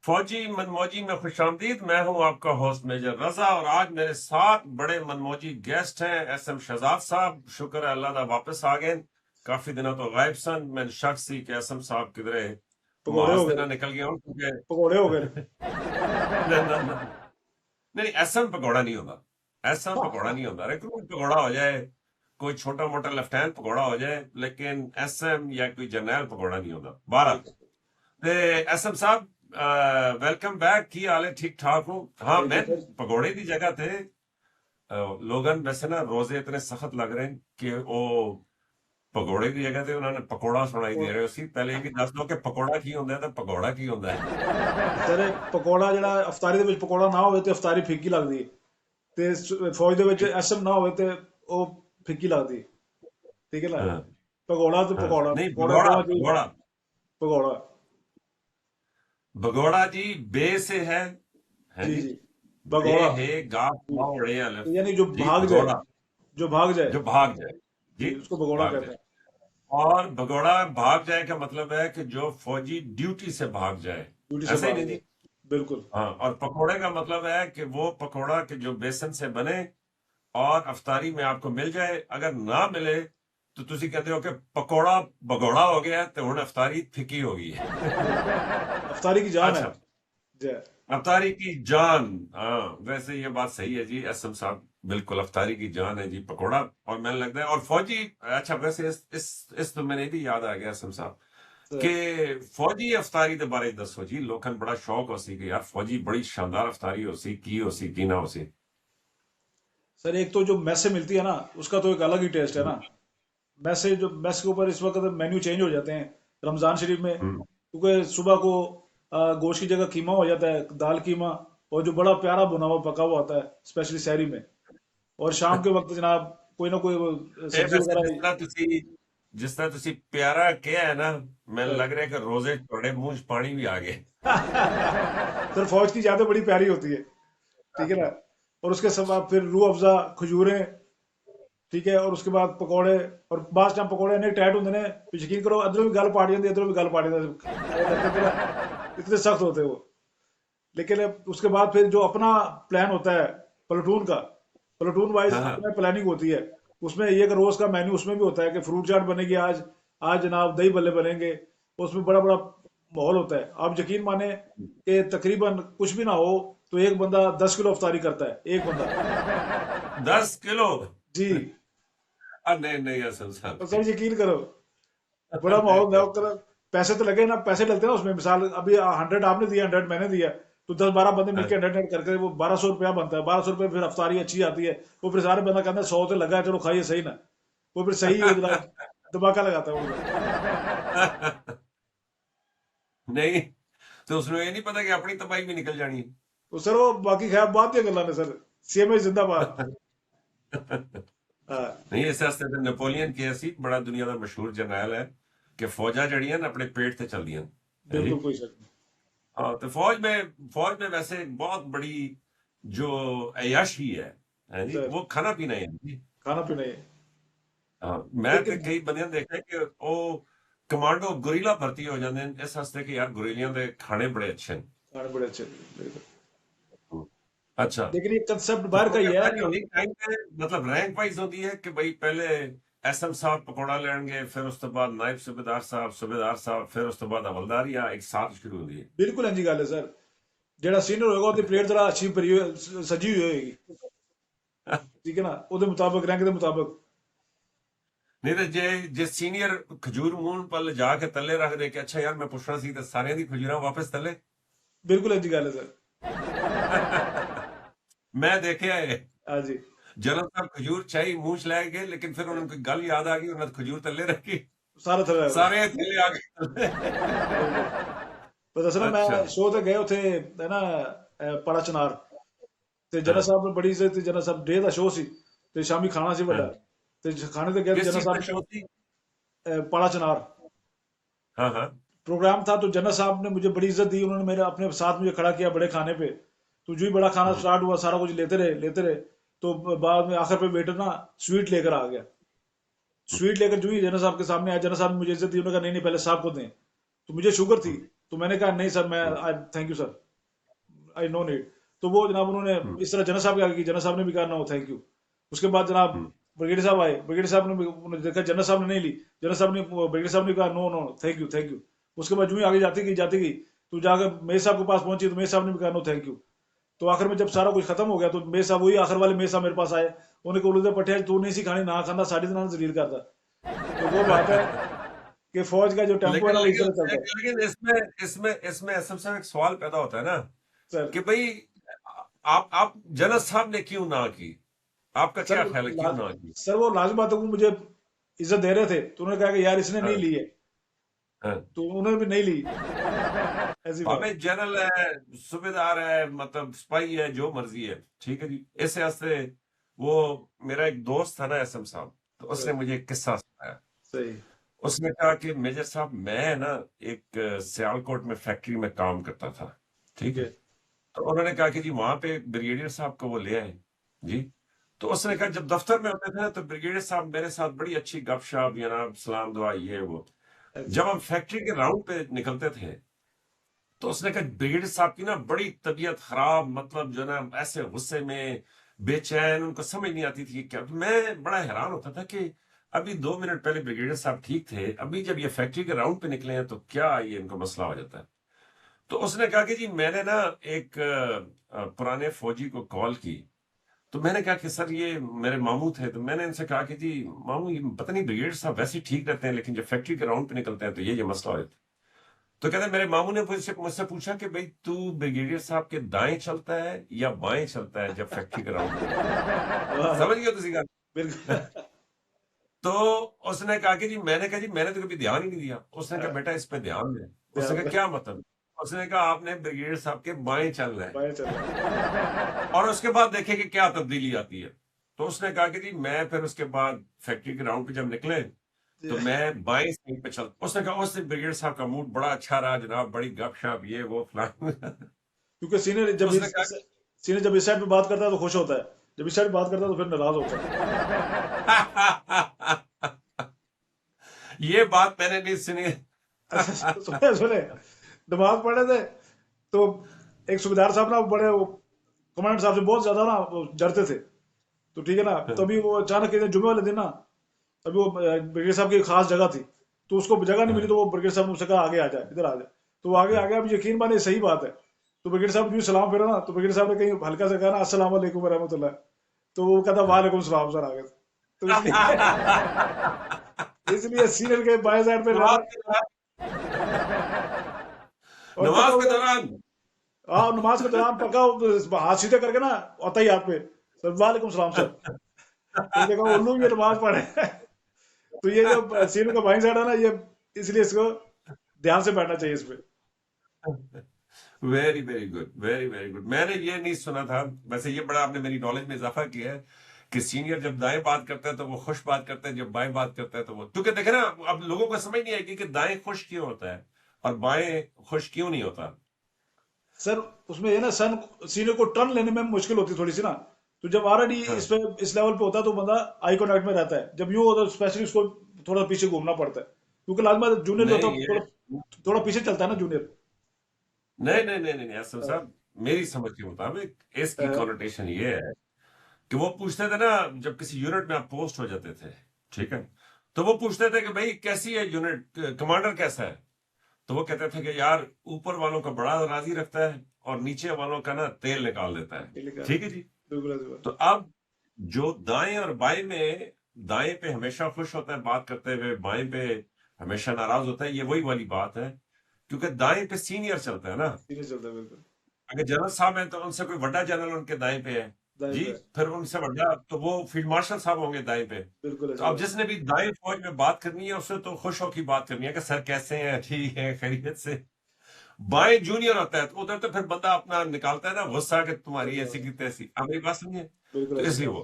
فوجی منموجی میں خوش آمدید. میں ہوں آپ کا ہوسٹ میجر رضا، اور آج میرے ساتھ بڑے منموجی گیسٹ ہیں. ایس ایم شہزاد صاحب، شکر ہے اللہ دا واپس آ گئے. کافی دنوں تو غائب سن. میں شک سی کہ ایس ایم صاحب کدھرے پکوڑے محاذ ہو نہ گئے نکل گیا ہوں پکوڑے ہو گئے کیونکہ نہیں، ایس ایم پکوڑا نہیں ہوتا. ایس ایم پکوڑا نہیں ہوتا. ریکروٹ پکوڑا ہو جائے، کوئی چھوٹا موٹا لیفٹیننٹ پکوڑا ہو جائے، لیکن ایس ایم یا کوئی جرنیل پکوڑا نہیں ہوتا. بہرحال ایس ایم صاحب ویلکم بیک. کی حال ہے؟ ٹھیک ٹھاک ہوں. ہاں، تھینک میں یو سر. پکوڑے کی جگہ تھے. لوگن ویسے نا روزے اتنے سخت لگ رہے ہیں کہ وہ پکوڑے کی جگہ تھے انہوں نے پکوڑا سنائی دے رہے اسی. پہلے یہ بھی دس دو کہ پکوڑا کی ہوتا ہے تو پکوڑا کی ہوتا ہے. سر پکوڑا جڑا افطاری دے وچ پکوڑا نہ ہوئے تے افطاری پھیکی لگدی ہے تے فوج دے وچ ایسم نہ ہوئے تے او پھیکی لگدی ہے. ٹھیک ہے نا. ہاں پکوڑا تے ہاں، پکوڑا نہیں پکوڑا بھگوڑا دوواں چ بھگوڑا پکوڑا. بھگوڑا جی بے سے ہے جی جی. جی بے بگوڑا ہے گا جی، اڑے الف. یعنی جو جی بھاگ جائے، بھگوڑا جو بھاگ جائے جو بھاگ جائے. جی جی اس کو بگوڑا بھاگ کہتے جائے. ہیں. اور بھگوڑا بھاگ جائے کا مطلب ہے کہ جو فوجی ڈیوٹی سے بھاگ جائے. ڈیوٹی سے ایسا ہی بھاگ نہیں جائے. جی؟ بالکل. ہاں. اور پکوڑے کا مطلب ہے کہ وہ پکوڑا کہ جو بیسن سے بنے اور افطاری میں آپ کو مل جائے. اگر نہ ملے تو تسی کہتے ہو کہ پکوڑا بگوڑا ہو گیا تو ہن افطاری پھکی ہو گئی ہے. بالکل افطاری کی جان ہے. اچھا، جی افطاری کی جان. ہاں ویسے یہ بات صحیح ہے جی ایس ایم صاحب. بالکل افطاری کی جان ہے جی پکوڑا. اور میں لگتا ہے اور فوجی. اچھا ویسے اس تو میں نے بھی یاد آ گیا ایس ایم صاحب سر. کہ فوجی افطاری دے بارے دسو جی. لوکاں بڑا شوق ہو سی کہ یار فوجی بڑی شاندار افطاری ہو سی کی نہ ہو سی. سر ایک تو جو میس سے ملتی ہے نا اس کا تو ایک الگ ہی ٹیسٹ ہے نا. میس سے جو میس کے اوپر اس وقت مینیو چینج ہو جاتے ہیں رمضان شریف میں، ہوں. کیونکہ صبح کو گوشت کی جگہ قیمہ ہو جاتا ہے، دال قیمہ، اور جو بڑا پیارا بنا ہوا پکا ہوا ہوتا ہے اسپیشلی سحری میں. اور شام کے وقت جناب کوئی نہ کوئی وہ سبزی ویسے وغیرہ. جس طرح تسی پیارا کیا ہے نا، میں سر لگ رہا ہے کہ روزے تھوڑے منہ چ پانی بھی آ گئے. سر فوج کی زیادہ بڑی پیاری ہوتی ہے. ٹھیک ہے نا. اور اس کے ساتھ پھر روح افزا کھجوریں. ٹھیک ہے. اور اس کے بعد پکوڑے. اور بعض ٹائم پکوڑے انہیں ٹائٹ ہوتے ہیں کہ یقین کرو ادھر بھی گل پاڑی جاتی ہے ادھر بھی گل پاڑی جاتی ہے کرتے تھے نا. اتنے سخت ہوتے وہ. لیکن اس کے بعد پھر جو اپنا پلان ہوتا ہے پلٹون کا، پلٹون وائز ہاں ہاں اپنا پلاننگ ہوتی ہے. اس میں یہ کہ روز کا مینیو اس میں بھی ہوتا ہے کہ فروٹ چاٹ بنے گی آج، آج جناب دہی بلے بنیں گے. اس میں بڑا بڑا ماحول ہوتا ہے. آپ یقین مانیں کہ تقریباً کچھ بھی نہ ہو تو ایک بندہ 10 کلو افطاری کرتا ہے، ایک بندہ. 10 کلو؟ جی. نہیں نہیں اصل تو صاحب. سر یقین کرو بڑا ماحول میں پیسے تو لگے نا، پیسے لگتے ہیں نا اس میں. مثال ابھی 100 آپ نے دیا، 100 میں نے دیا، تو 10-12 بندے مل کے 100 کر کے وہ 1200 روپیہ بنتا ہے. 1200 روپے پھر افطاری اچھی آتی ہے. وہ پھر سارے بندہ کہتا ہے 100 تو لگا ہے چلو کھائیے صحیح نا. وہ پھر صحیح ہے جناب، دھماکہ لگاتا ہے وہ. نہیں تو اس میں یہ نہیں پتا کہ اپنی تباہی بھی نکل جانی تو سر وہ باقی خیر بات کیا کرنا نے سر. سی ایم اے زندہ باد. ہے. ہاں نہیں اس واسطے تو نیپولین کی ایسی بڑا دنیا کا مشہور جرنیل ہے کہ فوجاں جڑیاں نا اپنے پیٹ سے چل دیاں. ہے جی. بالکل کوئی شک نہیں. ہاں تو فوج میں ویسے بہت بڑی جو عیاشی ہے جی سر وہ کھانا پینا ہے جی. کھانا پینا ہے. ہاں میں تو لیکن کئی بندیاں دیکھا کہ وہ کمانڈو گوریلا بھرتی ہو جاندے ہیں اس واسطے کہ یار گوریلیاں دے کھانے بڑے اچھے ہیں. کھانے بڑے اچھے. بالکل. اچھا. لیکن یہ کنسپٹ تو باہر کا ہی ہے افطاری ہوتی ٹائم پہ مطلب رینک وائز ہوتی ہے کہ بھائی پہلے ایس ایم صاحب پکوڑا لین گے، پھر اس کے بعد نائب صوبیدار صاحب، پھر اس کے بعد حوالدار، یا ایک ساتھ شروع ہوتی ہے؟ بالکل انجی گل ہے سر. جیڑا سینئر ہوگا وہ پلیٹ ذرا اچھی سجی ہوئی ہوئے گی. ٹھیک ہے نا. وہ مطابق رینک کے مطابق. نہیں تو جے سینئر کھجور مون پل جا کے تلے رکھ دے کہ اچھا یار میں پوچھنا سی تو سارے دی کھجوراں واپس تلے. بالکل انجی گل ہے سر. میں دیکھے ہے ہاں جی. جنرل صاحب کھجور چاہی منہ چ لے گئے لیکن پھر انہوں کو گل یاد آ گئی، انہوں نے کھجور تلے رکھی، سارا تھرا ہے. سارے تھلے آ گئے. بالکل. تو دسنا میں اچھا. شو تے گئے اتنے ہے نا پڑا چنار. تے ہاں. جنرل صاحب نے بڑی عزت. جنرل صاحب ڈے دا شو سی تے شامی کھانا سی ہاں. بڑا. تے کھانے تے گئے کس جنرل چیز کا شو تھی؟ صاحب پڑا چنار ہاں ہاں. پروگرام تھا. تو جنرل صاحب نے مجھے بڑی عزت دی. انہوں نے میرے اپنے ساتھ مجھے کھڑا کیا بڑے کھانے پہ. تو جو ہی بڑا کھانا سٹارٹ ہوا سارا کچھ لیتے رہے. تو بعد میں آخر پہ ویٹر نا سویٹ لے کر آ گیا. سویٹ لے کر جو ہی جنرل صاحب کے سامنے آیا، جنرل صاحب نے مجھے عزت دی. انہوں نے کہا نہیں نہیں پہلے صاحب کو دیں. تو مجھے شوگر تھی. تو میں نے کہا نہیں سر، میں thank you sir, I no need. تو وہ جناب انہوں نے اس طرح جنرل صاحب کے آگے کی، جنرل صاحب نے بھی کہا نو تھینک یو. اس کے بعد جناب بریگیڈیئر صاحب آئے، بریگیڈیئر صاحب نے بھی انہوں نے دیکھا جنرل صاحب نے نہیں لی، جنرل صاحب نے بریگیڈیئر صاحب نے کہا نو نو تھینک یو تھینک یو. اس کے بعد جو ہی آگے جاتی گئی تو جا کر میئر صاحب کے پاس پہنچی تو میئر صاحب نے بھی کہا نو تھینک یو. تو آخر میں جب سارا کچھ ختم ہو گیا تو میئر صاحب وہی آخر والے میئر صاحب میرے پاس آئے، انہوں نے کہا پٹھیا تو نہیں سی کھانی نہ کھانا ساڑھی دن زلیل کرتا. تو وہ بات ہے کہ فوج کا جو ٹیمپو ہے نا وہ اس طرح چلتا ہے. لیکن اس میں سب سے ایک سوال پیدا ہوتا ہے نا سر کہ بھئی آپ جنرل صاحب نے کیوں نہ کی؟ آپ کا کیا خیال ہے کیوں نہ کی؟ سر وہ لازم بات ہے، وہ مجھے عزت دے رہے تھے تو انہوں نے کہا کہ یار اس نے نہیں لی ہے تو انہوں نے بھی نہیں لی. ایسی بات ہمیں جنرل ہے، صوبیدار ہے، مطلب سپاہی ہے، جو مرضی ہے، ٹھیک ہے جی. اس سے وہ میرا ایک دوست تھا نا ایس ایم صاحب، تو اس نے مجھے ایک قصہ سنایا. صحیح. اس نے کہا کہ میجر صاحب میں نا ایک سیالکوٹ میں فیکٹری میں کام کرتا تھا، ٹھیک ہے. تو انہوں نے کہا کہ جی وہاں پہ بریگیڈیئر صاحب کو وہ لے آئے جی. تو اس نے کہا جب دفتر میں ہوتے تھے تو بریگیڈیئر صاحب میرے ساتھ بڑی اچھی گپ شپ، جناب سلام دعا یہ وہ. جب ہم فیکٹری کے راؤنڈ پہ نکلتے تھے تو اس نے کہا بریگیڈیئر صاحب کی نا بڑی طبیعت خراب، مطلب جو نا ایسے غصے میں بے چین، ان کو سمجھ نہیں آتی تھی کیا. میں بڑا حیران ہوتا تھا کہ ابھی 2 منٹ پہلے بریگیڈیئر صاحب ٹھیک تھے، ابھی جب یہ فیکٹری کے راؤنڈ پہ نکلے ہیں تو کیا یہ ان کو مسئلہ ہو جاتا ہے. تو اس نے کہا کہ جی میں نے نا ایک پرانے فوجی کو کال کی. تو میں نے کہا کہ سر یہ میرے ماموں تھے، تو میں نے ان سے کہا کہ جی ماموں یہ پتہ نہیں بریگیڈیئر صاحب ویسے ٹھیک رہتے ہیں لیکن جب فیکٹری کے راؤنڈ پہ نکلتے ہیں تو یہ مسئلہ ہو جاتا ہے. تو کہتے ہیں میرے ماموں نے مجھ سے پوچھا کہ بھئی تو بریگیڈیئر صاحب کے دائیں چلتا ہے یا بائیں چلتا ہے جب فیکٹری کے راؤنڈ پہ. سمجھ گئے تسی گل؟ تو اس نے کہا کہ جی میں نے کہا جی میں نے تو کبھی دھیان ہی نہیں دیا. اس نے کہا بیٹا اس پہ دھیان دیں. اس نے کہا کیا مطلب؟ اس نے کہا آپ نے بریگیڈیئر صاحب کے بائیں چل رہے ہیں اور اس کے بعد دیکھیں کہ کیا تبدیلی آتی ہے. تو اس نے کہا کہ جی میں پھر اس کے بعد فیکٹری کے راؤنڈ پہ جب نکلے تو میں بائیں سائڈ پہ چل. اس نے کہا اس سے بریگیڈیئر صاحب کا موڈ بڑا اچھا رہا جناب، بڑی گپ شپ یہ وہ فلان. کیونکہ سینئر جب اس سائڈ پہ بات کرتا ہے تو خوش ہوتا ہے، جب اس سائڈ بات کرتا ہے تو پھر ناراض ہوتا ہے. یہ بات میں نے نہیں سنی. سنے نماز پڑھے تھے تو ایک صوبیدار صاحب نا بڑے کمانڈر صاحب سے بہت زیادہ نا ڈرتے تھے. تو ٹھیک ہے نا، تبھی وہ اچانک جمعے والے دن نا ابھی وہ بریگیڈیئر صاحب کی خاص جگہ تھی تو اس کو جگہ نہیں ملی، تو وہ بریگیڈیئر صاحب نے اس سے کہا آگے آ جائے، ادھر آ جائے. تو وہ آگے آ گیا. اب یقین مانے صحیح بات ہے. تو بریگیڈیئر صاحب جو سلام پھیرا نا تو بریگیڈیئر صاحب نے کہیں ہلکا سے کہا نا السلام علیکم ورحمۃ اللہ، تو وہ کہتا وعلیکم السلام سر آگے. تو اس لیے سینئر کے بائیں سائڈ پہ نماز کے دوران ہاں نماز کے دوران پکا ہاتھ سیدھے کر کے نا آتا ہی ہاتھ پہ سر وعلیکم السلام سر. تو دیکھا الو یہ نماز پڑھے. تو یہ جو سینئر کا بائیں سائڈ ہے نا یہ اس لیے اس کو دھیان سے بیٹھنا چاہیے اس پہ. Very very good, very very good. میں نے یہ نہیں سنا تھا. ویسے یہ بڑا آپ نے میری نالج میں اضافہ کیا ہے کہ سینئر جب دائیں بات کرتا ہے تو وہ خوش بات کرتا ہے، جب بائیں بات کرتا ہے تو وہ، کیونکہ دیکھیں نا اب لوگوں کو سمجھ نہیں آئے گی کہ دائیں خوش کیوں ہوتا ہے اور بائیں خوش کیوں نہیں ہوتا. سر اس میں یہ نا سینئر کو ٹرن لینے میں مشکل ہوتی تھوڑی سی نا. تو جب آلریڈی اس پہ اس لیول پہ ہوتا ہے تو بندہ آئی کانٹیکٹ میں رہتا ہے. جب یوں ہوتا ہے اسپیشلی اس کو تھوڑا پیچھے گھومنا پڑتا ہے کیونکہ لازمات جونیئر جو ہوتا ہے تھوڑا پیچھے چلتا ہے نا جونیئر. نہیں احسن صاحب، میری سمجھ کے مطابق اس کی کونوٹیشن یہ ہے کہ وہ پوچھتے تھے نا جب کسی یونٹ میں آپ پوسٹ ہو جاتے تھے، ٹھیک ہے، تو وہ پوچھتے تھے کہ بھئی کیسی ہے یونٹ، کمانڈر کیسا ہے. تو وہ کہتے تھے کہ یار اوپر والوں کا بڑا راضی رکھتا ہے اور نیچے والوں کا نا تیل نکال دیتا ہے. ٹھیک ہے جی. تو اب جو دائیں اور بائیں میں، دائیں پہ ہمیشہ خوش ہوتا ہے بات کرتے ہوئے، بائیں پہ ہمیشہ ناراض ہوتا ہے، یہ وہی والی بات ہے کیونکہ دائیں پہ سینئر چلتا ہے نا. اگر جنرل صاحب ہیں تو ان سے کوئی بڑا جنرل ان کے دائیں پہ ہے جی، پھر ان سے بڑا تو وہ فیلڈ مارشل صاحب ہوں گے دائیں پہ. تو اب جس نے بھی دائیں فوج میں بات کرنی ہے اسے تو خوش ہو کی بات کرنی ہے کہ سر کیسے ہیں، ٹھیک ہے، خیریت سے. بائیں جونیئر ہوتا ہے تو ادھر تو پھر بندہ اپنا نکالتا ہے نا غصہ کہ تمہاری ایسی کی تیسی. آپ میری بات سمجھے؟ تو اس لیے وہ